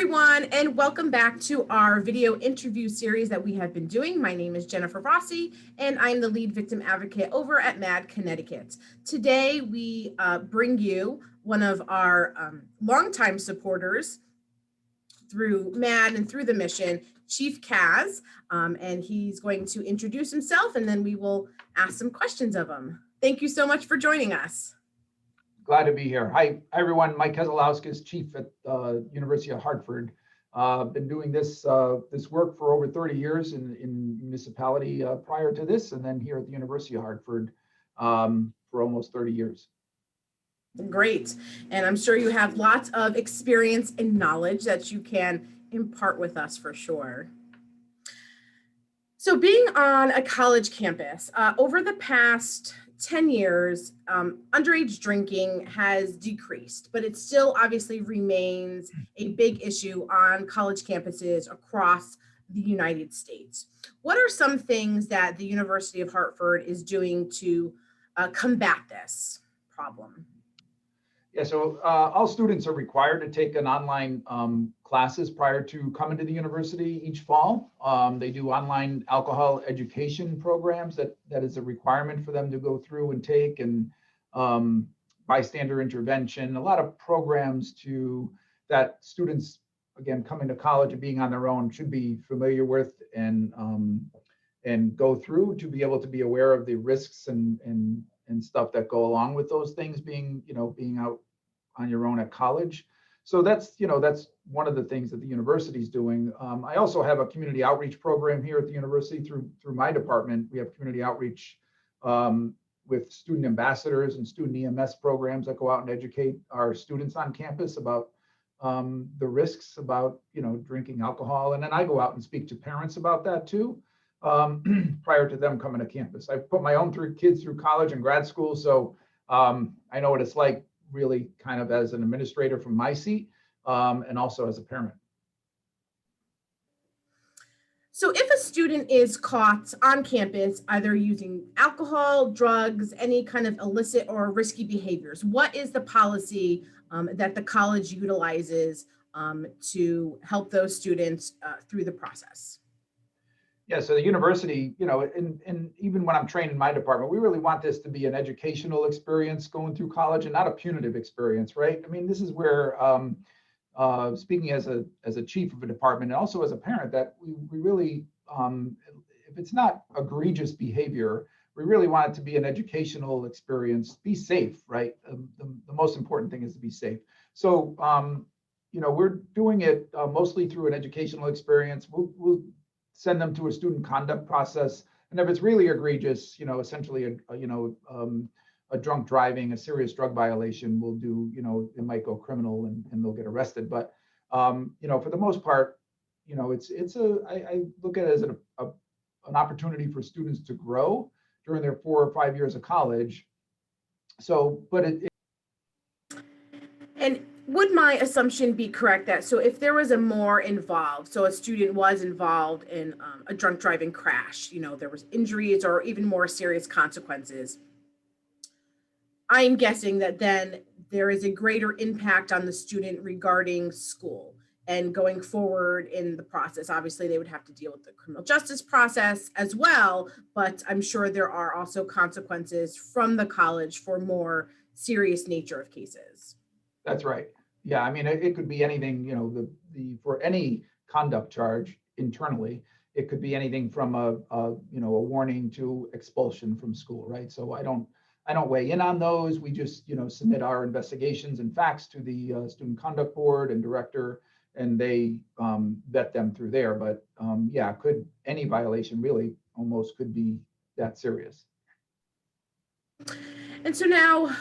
everyone, and welcome back to our video interview series that we have been doing. My name is Jennifer Rossi, and I'm the lead victim advocate over at MAD Connecticut. Today, we bring you one of our longtime supporters through MAD and through the mission, Chief Kaz, and he's going to introduce himself, and then we will ask some questions of him. Thank you so much for joining us. Glad to be here. Hi, everyone. Mike Kaselouskas, chief at University of Hartford. Been doing this work for over 30 years in municipality prior to this, and then here at the University of Hartford for almost 30 years. Great. And I'm sure you have lots of experience and knowledge that you can impart with us for sure. So being on a college campus, over the past 10 years, underage drinking has decreased, but it still obviously remains a big issue on college campuses across the United States. What are some things that the University of Hartford is doing to combat this problem? Yeah, so all students are required to take an online classes prior to coming to the university each fall. They do online alcohol education programs that is a requirement for them to go through and take, and bystander intervention, a lot of programs that students, again, coming to college and being on their own should be familiar with and go through to be able to be aware of the risks and stuff that go along with those things, being out on your own at college. So that's one of the things that the university is doing. I also have a community outreach program here at the university through my department. We have community outreach with student ambassadors and student EMS programs that go out and educate our students on campus about the risks about drinking alcohol. And then I go out and speak to parents about that too, prior to them coming to campus. I've put my own 3 kids through college and grad school, so I know what it's like really kind of as an administrator from my seat, and also as a parent. So if a student is caught on campus, either using alcohol, drugs, any kind of illicit or risky behaviors, what is the policy that the college utilizes to help those students through the process? Yeah, so the university, and even when I'm trained in my department, we really want this to be an educational experience going through college and not a punitive experience, right? I mean, this is where, speaking as a chief of a department and also as a parent, that we really, if it's not egregious behavior, we really want it to be an educational experience. Be safe, right? The most important thing is to be safe. So, we're doing it mostly through an educational experience. We'll send them to a student conduct process, and if it's really egregious, essentially a drunk driving, a serious drug violation, we'll do, it might go criminal and they'll get arrested. But for the most part, I look at it as an opportunity for students to grow during their 4 or 5 years of college. So, but And would my assumption be correct that, so if there was a more involved, so a student was involved in a drunk driving crash, there was injuries or even more serious consequences, I'm guessing that then there is a greater impact on the student regarding school and going forward in the process. Obviously, they would have to deal with the criminal justice process as well, but I'm sure there are also consequences from the college for more serious nature of cases. That's right. Yeah, I mean, it could be anything, for any conduct charge internally, it could be anything from a warning to expulsion from school, right? So I don't weigh in on those. We just, submit our investigations and facts to the student conduct board and director, and they vet them through there. But yeah, any violation really almost could be that serious. And so now,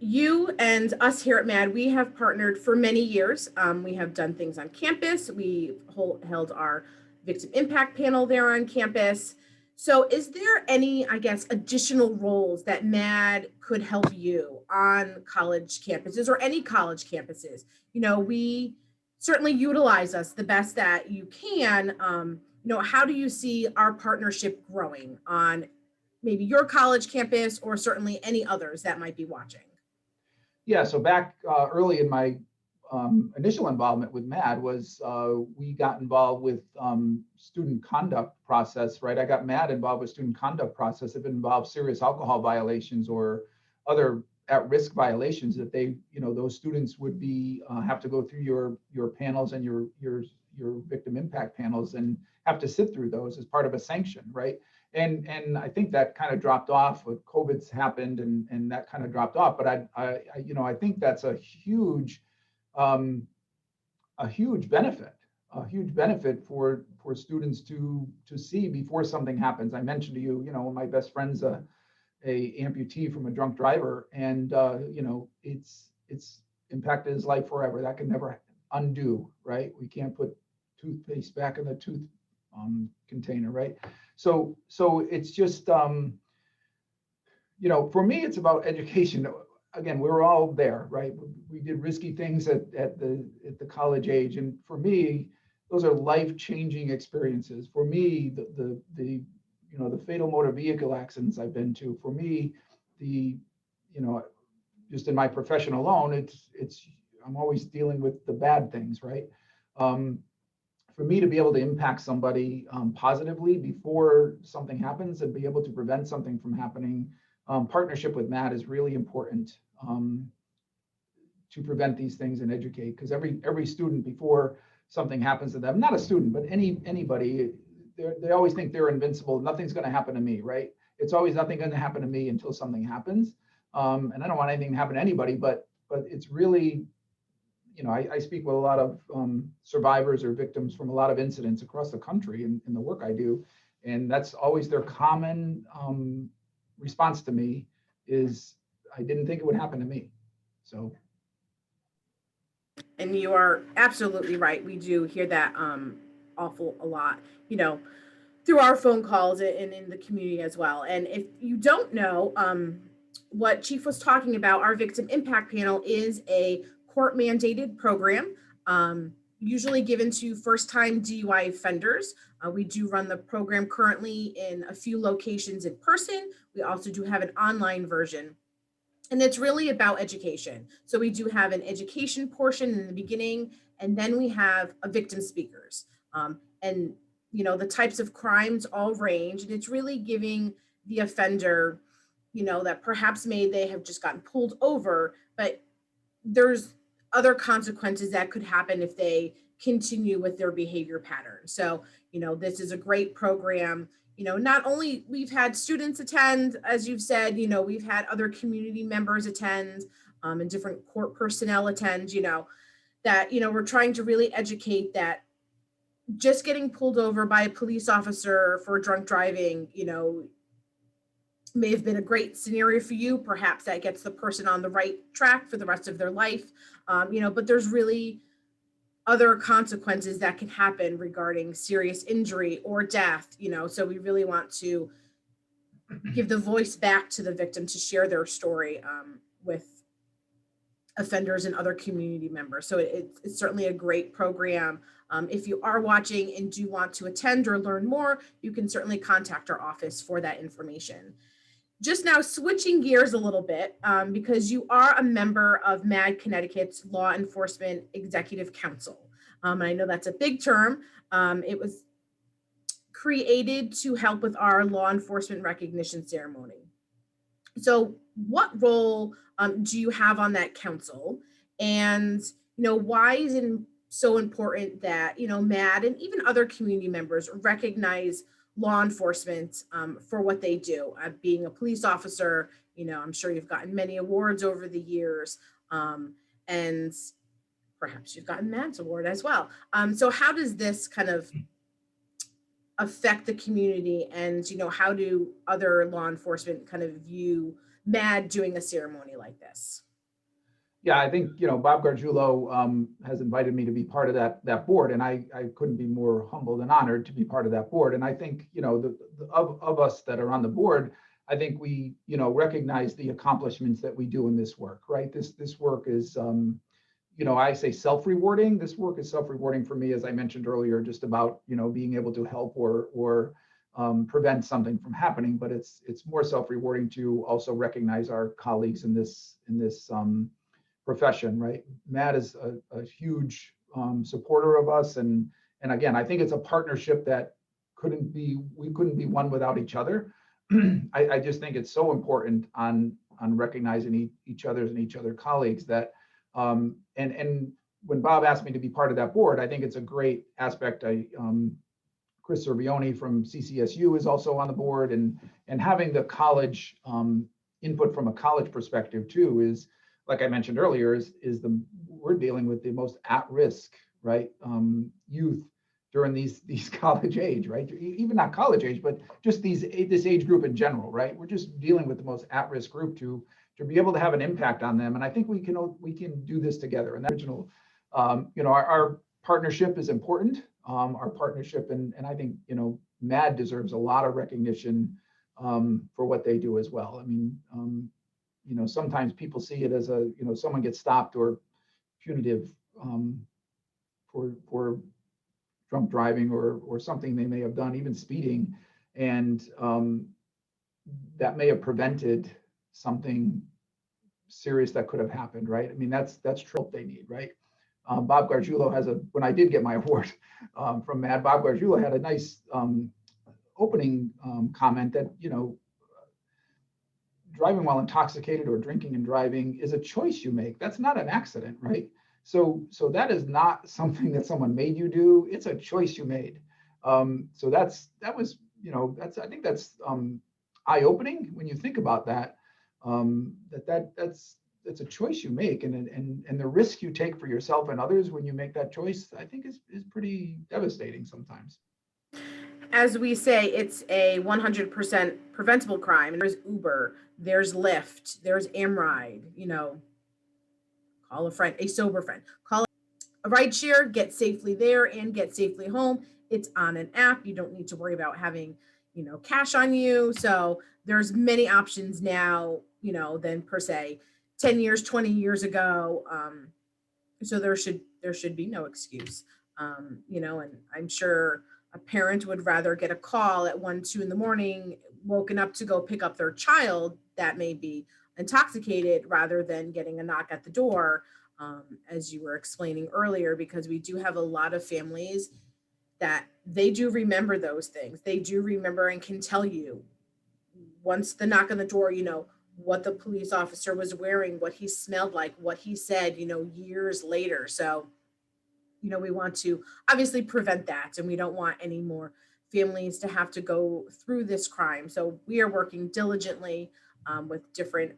you and us here at MAD, we have partnered for many years. We have done things on campus. We held our victim impact panel there on campus. So is there any, additional roles that MAD could help you on college campuses or any college campuses? We certainly utilize us the best that you can. How do you see our partnership growing on maybe your college campus or certainly any others that might be watching? Yeah, so back early in my initial involvement with MAD was we got involved with student conduct process, right? I got MAD involved with student conduct process if it involved serious alcohol violations or other at-risk violations that they, those students would be have to go through your panels and your victim impact panels and have to sit through those as part of a sanction, right? And I think that kind of dropped off when COVID's happened, and that kind of dropped off. But I think that's a huge benefit for students to see before something happens. I mentioned to you, my best friend's a amputee from a drunk driver, and it's impacted his life forever. That can never undo, right? We can't put toothpaste back in the tooth container, right? So it's just for me, it's about education. Again, we were all there, right? We did risky things at the college age, and for me, those are life-changing experiences. For me, the fatal motor vehicle accidents I've been to, for me, just in my profession alone, it's I'm always dealing with the bad things, right? For me to be able to impact somebody positively before something happens and be able to prevent something from happening, partnership with Matt is really important to prevent these things and educate, because every student, before something happens to them, not a student, but anybody, they always think they're invincible. Nothing's going to happen to me, right? It's always nothing going to happen to me until something happens. And I don't want anything to happen to anybody, but it's really, I speak with a lot of survivors or victims from a lot of incidents across the country in the work I do. And that's always their common response to me is, I didn't think it would happen to me. So. And you are absolutely right. We do hear that awful a lot, through our phone calls and in the community as well. And if you don't know, what Chief was talking about, our Victim Impact Panel is a court-mandated program, usually given to first-time DUI offenders. We do run the program currently in a few locations in person. We also do have an online version. And it's really about education. So we do have an education portion in the beginning, and then we have a victim speakers. And the types of crimes all range, and it's really giving the offender, that perhaps they have just gotten pulled over, but there's other consequences that could happen if they continue with their behavior pattern. So, this is a great program. Not only we've had students attend, as you've said, we've had other community members attend, and different court personnel attend, that, we're trying to really educate that just getting pulled over by a police officer for drunk driving, may have been a great scenario for you. Perhaps that gets the person on the right track for the rest of their life. But there's really other consequences that can happen regarding serious injury or death, so we really want to give the voice back to the victim to share their story with offenders and other community members. So it's certainly a great program. If you are watching and do want to attend or learn more, you can certainly contact our office for that information. Just now switching gears a little bit, because you are a member of MAD Connecticut's Law Enforcement Executive Council. I know that's a big term. It was created to help with our law enforcement recognition ceremony. So what role do you have on that council? And, why is it so important that, MAD and even other community members recognize law enforcement for what they do? Being a police officer, I'm sure you've gotten many awards over the years, and perhaps you've gotten MAD's award as well. So how does this kind of affect the community, and, how do other law enforcement kind of view MAD doing a ceremony like this? Yeah, I think, Bob Gargiulo has invited me to be part of that board, and I couldn't be more humbled and honored to be part of that board. And I think, of us that are on the board, I think we, recognize the accomplishments that we do in this work, right? This work is, I say self-rewarding. This work is self-rewarding for me, as I mentioned earlier, just about, being able to help or prevent something from happening. But it's more self-rewarding to also recognize our colleagues in this profession, right? Matt is a huge supporter of us, and again, I think it's a partnership that we couldn't be one without each other. I just think it's so important on recognizing each other's and each other colleagues that and when Bob asked me to be part of that board, I think it's a great aspect. Chris Servioni from CCSU is also on the board, and having the college input from a college perspective too is, like I mentioned earlier, we're dealing with the most at-risk, right, youth during these college age, right? Even not college age, but just this age group in general, right? We're just dealing with the most at-risk group to be able to have an impact on them, and I think we can do this together. And that original, our partnership is important. Our partnership, and I think MAD deserves a lot of recognition for what they do as well. I mean, sometimes people see it as someone gets stopped or punitive for drunk driving or something they may have done, even speeding, and that may have prevented something serious that could have happened, right? I mean, that's true they need, right? Bob Gargiulo when I did get my award from Matt, Bob Gargiulo had a nice opening comment that, driving while intoxicated or drinking and driving is a choice you make. That's not an accident, right? So that is not something that someone made you do. It's a choice you made. So I think that's eye-opening when you think about that. That's a choice you make, and the risk you take for yourself and others when you make that choice, I think is pretty devastating sometimes. As we say, it's a 100% preventable crime. There's Uber, there's Lyft, there's Amride, call a friend, a sober friend, call a rideshare, get safely there and get safely home. It's on an app. You don't need to worry about having, cash on you. So there's many options now, than per se 10 years, 20 years ago. So there should be no excuse. And I'm sure a parent would rather get a call at 1, 2 in the morning, woken up to go pick up their child that may be intoxicated, rather than getting a knock at the door, as you were explaining earlier, because we do have a lot of families that they do remember those things. They do remember and can tell you once the knock on the door, what the police officer was wearing, what he smelled like, what he said, years later. So, we want to obviously prevent that, and we don't want any more families to have to go through this crime. So we are working diligently with different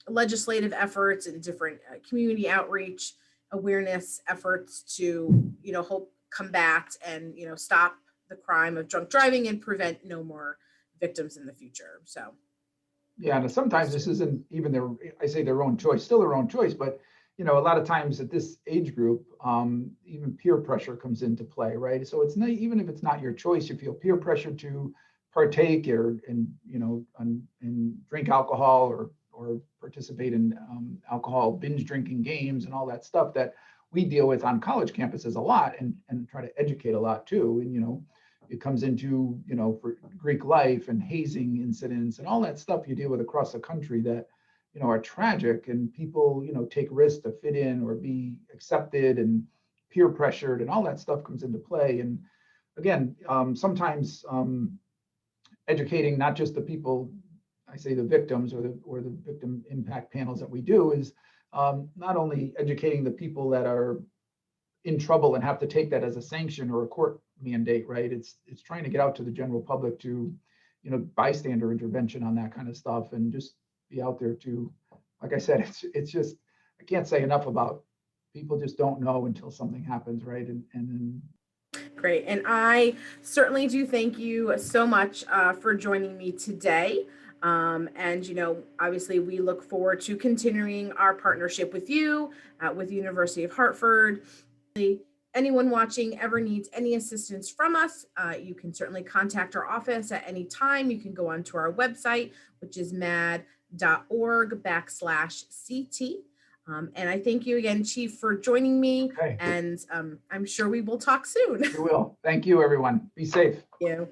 legislative efforts and different community outreach awareness efforts to, help combat and, stop the crime of drunk driving and prevent no more victims in the future. So. Yeah, and sometimes this isn't even their own choice, still their own choice, but a lot of times at this age group, even peer pressure comes into play, right? So it's not, even if it's not your choice, you feel peer pressure to partake and drink alcohol or participate in alcohol binge drinking games and all that stuff that we deal with on college campuses a lot and try to educate a lot too. And it comes into for Greek life and hazing incidents and all that stuff you deal with across the country that are tragic, and people take risks to fit in or be accepted, and peer pressured and all that stuff comes into play. And again, sometimes educating not just the people, I say the victims or the victim impact panels that we do, is not only educating the people that are in trouble and have to take that as a sanction or a court mandate, right? It's trying to get out to the general public to bystander intervention on that kind of stuff, and just be out there to, like I said, it's just, I can't say enough about, people just don't know until something happens, right? And then. Great. And I certainly do thank you so much for joining me today. And obviously we look forward to continuing our partnership with you, with the University of Hartford. Anyone watching ever needs any assistance from us, you can certainly contact our office at any time. You can go onto our website, which is mad.org/CT. And I thank you again, Chief, for joining me. Okay. And I'm sure we will talk soon. We will. Thank you, everyone. Be safe. Thank you.